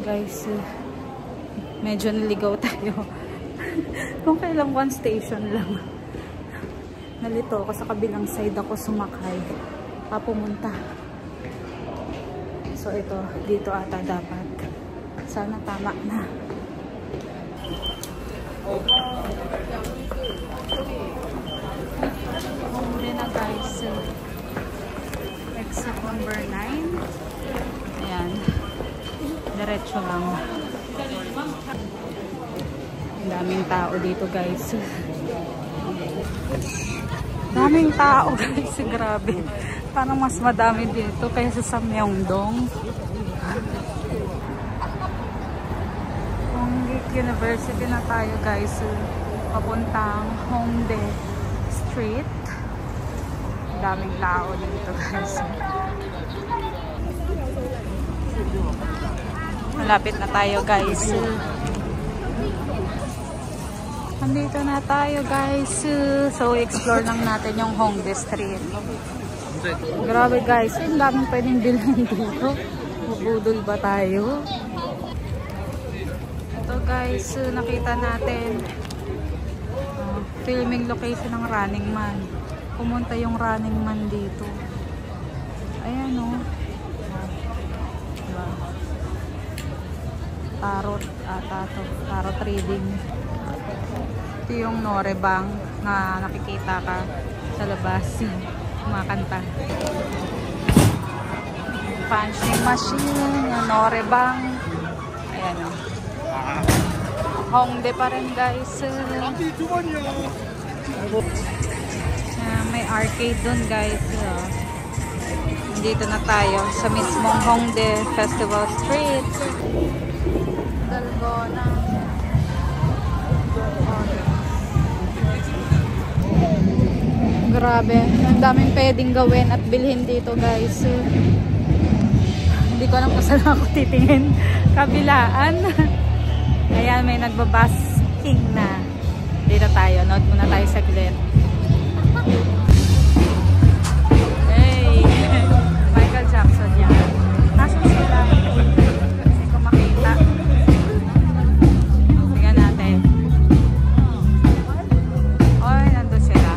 Guys, medyo naligaw tayo. Kung kailang one station lang. Nalito ako sa kabilang side ako sumakay. Papumunta. So ito, dito ata dapat. Sana tama na. Hungry na guys. Exit number 9. Ayan. Diretso lang. Daming tao dito guys. Daming tao guys. Grabe. Parang mas madami dito kaysa sa Myeongdong. Hongik University na tayo guys. Papuntang Hongdae Street. Daming tao dito guys. Malapit na tayo guys. Nandito na tayo guys. So explore lang natin yung Hongdae Street. Grabe guys. Ang daming pwedeng bilhin dito. Bubudol ba tayo? Ito guys. Nakita natin filming location ng Running Man. Pumunta yung Running Man dito. Ayan o. Diba? Tarot ata to. Tarot reading. Ito yung Norebang na nakikita ka sa labas. Kumakanta. Punching machine. Yung Norebang. Ayan o. Hongdae pa rin guys. May arcade dun guys. Dito na tayo sa mismong Hongdae Festival Street. Dalgona. Grabe. Ang daming pwedeng gawin at bilhin dito guys. Hindi ko alam kung saan ako titingin. Kabilaan. Ayan, may nagbabasking na. Dito tayo. Nood muna tayo saglit. Hey! Michael Jackson yan. Nasaan sila? Hindi ko makita. Tingnan natin. Oy, nandun sila.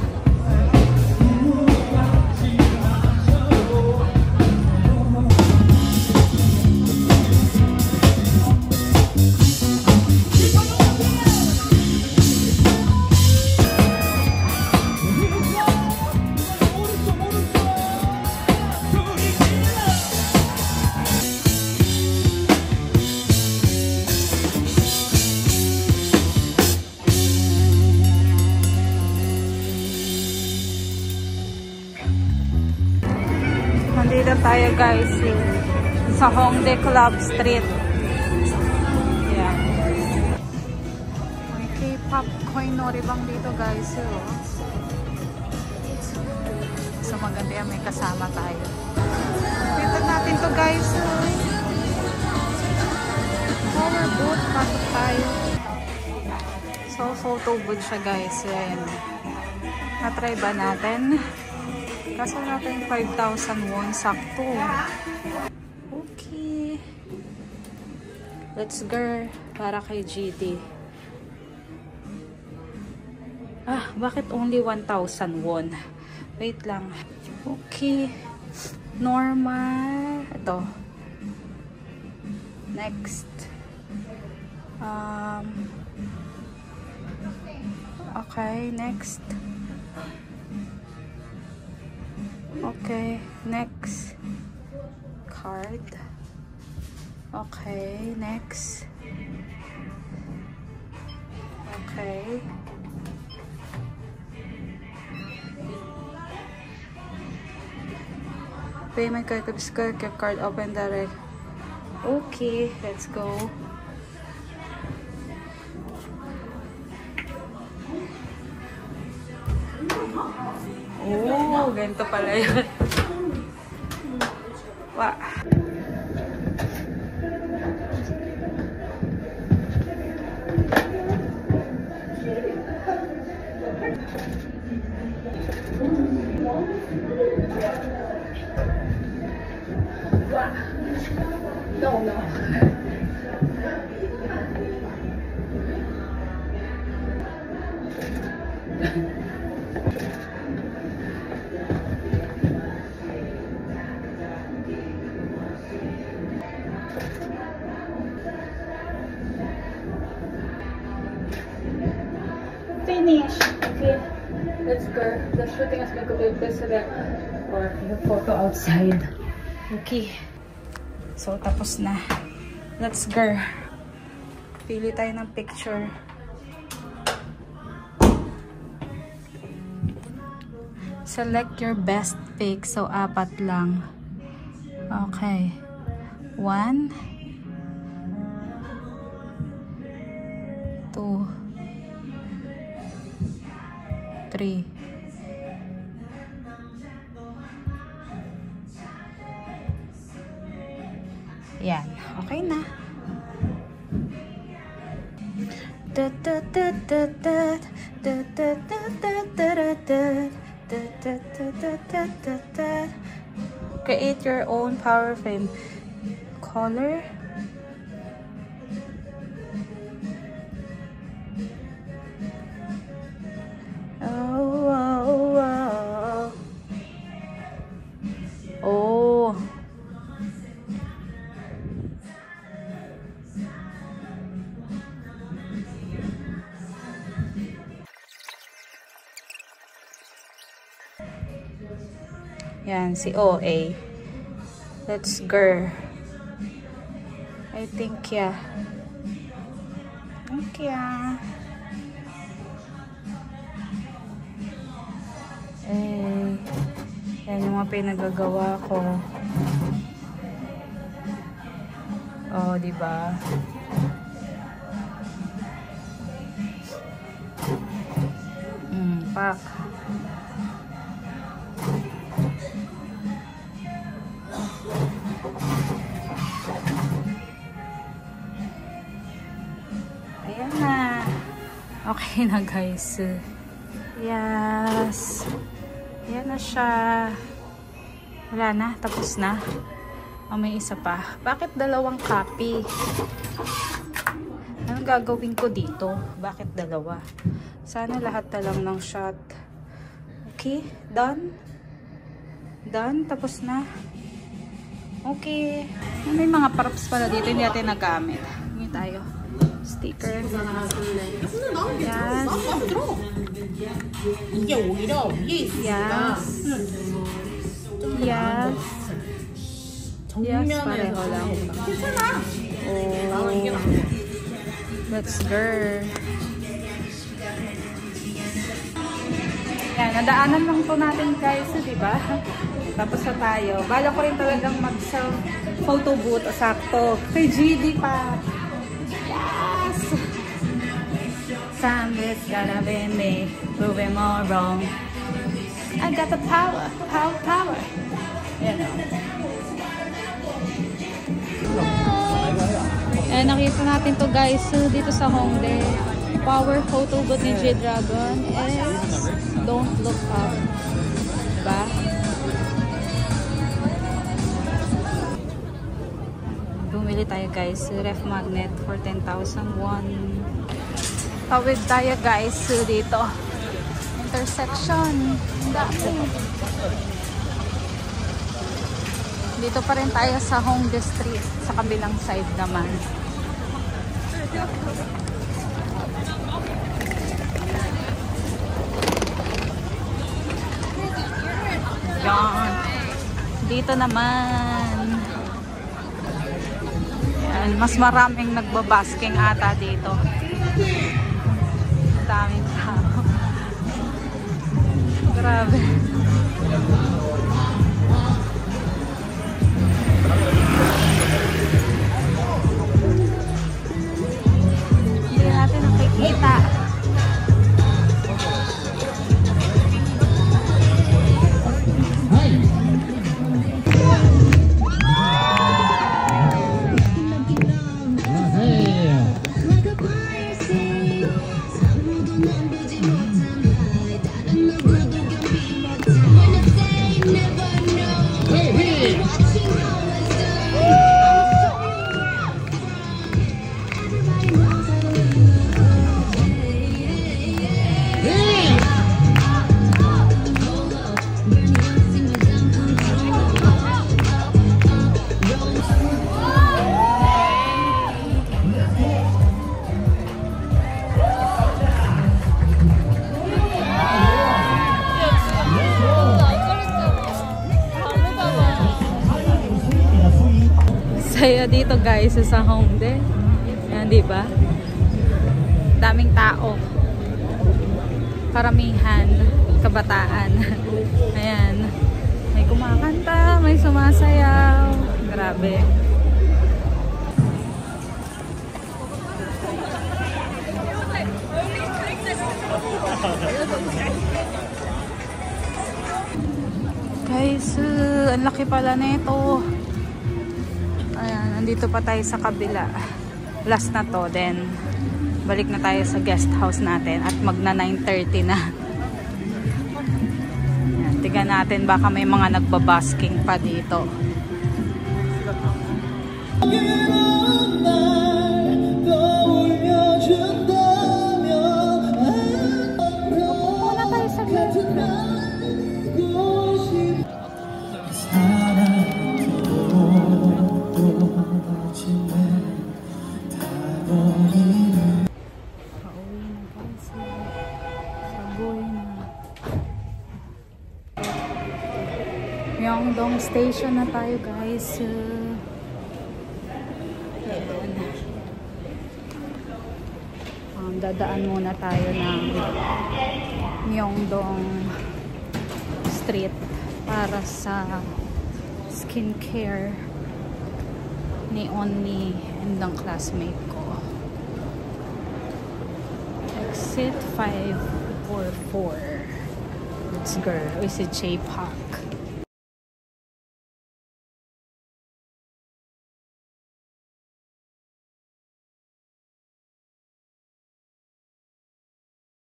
Nandito tayo guys sa Hongdae Club Street. Yan. May K-pop coin Norebang dito guys. So maganda yan, may kasama tayo. Dito natin to guys. Power booth, pasok tayo. So photo booth siya guys. Yan. Na-try ba natin? Kaso natin 5,000 won sakto. Okay. Let's go para kay GD. Bakit only 1,000 won? Wait lang. Okay. Normal. Ito. Next. Okay, next. Okay, next card. Okay, next. Okay. Payment card, card open direct. Okay, let's go. Oh, ganito pala yun. Wow. finish. Okay, let's go. The shooting has been completed. Please select or your photo outside. Okay. So, tapos na. Let's go. Pili tayo ng picture. Select your best pic. So, 4 lang. Okay. 1, 2, 3. Yan. Okay na. Create your own power frame color. Oh. Yan, si OA. Let's go. I think, yeah. Okay, yeah. Yan yung mga pinagagawa ko. Oh, diba? Pak. Ayan na. Okay na, guys. Yes. Ayan na siya. Wala na. Tapos na. Oh, may isa pa. Bakit 2 copy? Anong gagawin ko dito? Bakit 2? Sana lahat na lang ng shot. Okay. Done. Done. Tapos na. Okay. May mga props pala dito. Hindi natin nagamit. Hindi tayo. Sticker. Yan. Yes. Yes. Yes, pareho lang. Oh. Let's go. Yan, nadaanan lang po natin guys, diba? Tapos na tayo. Bala ko rin talagang mag-photo booth o sakto. Kay GD pa. Yes! Somebody's gonna be me, proving more wrong. I got the power, power. You know. Eh, nakita natin to guys dito sa Hongdae. Power photo booth ni G-Dragon is Don't Look Up. Diba? Bumili tayo guys. Ref magnet for 10,000 won. Tawid tayo guys dito. Intersection. Dami. Dito pa rin tayo sa Hongdae Street. Sa kabilang side naman. Yan. Dito naman. Yan. Mas maraming nagbabasking ata dito. Daming tao. Grabe. Hindi natin nakikita. Never Saya dito guys sa Hongdae. Ayan, di ba? Daming tao. Karamihan kabataan. Ayan. May kumakanta, may sumasayaw. Grabe. Guys, ang laki pala nito. Ayan, nandito pa tayo sa kabila. Last na to, then balik na tayo sa guest house natin at magna 9:30 na. Ayan, tignan natin baka may mga nagbabasking pa dito. Myeongdong Station na tayo guys. Dadaan muna tayo ng Myeongdong Street para sa skincare ni Onni and ng classmate ko. Exit 544. Let's go. We see J-Park.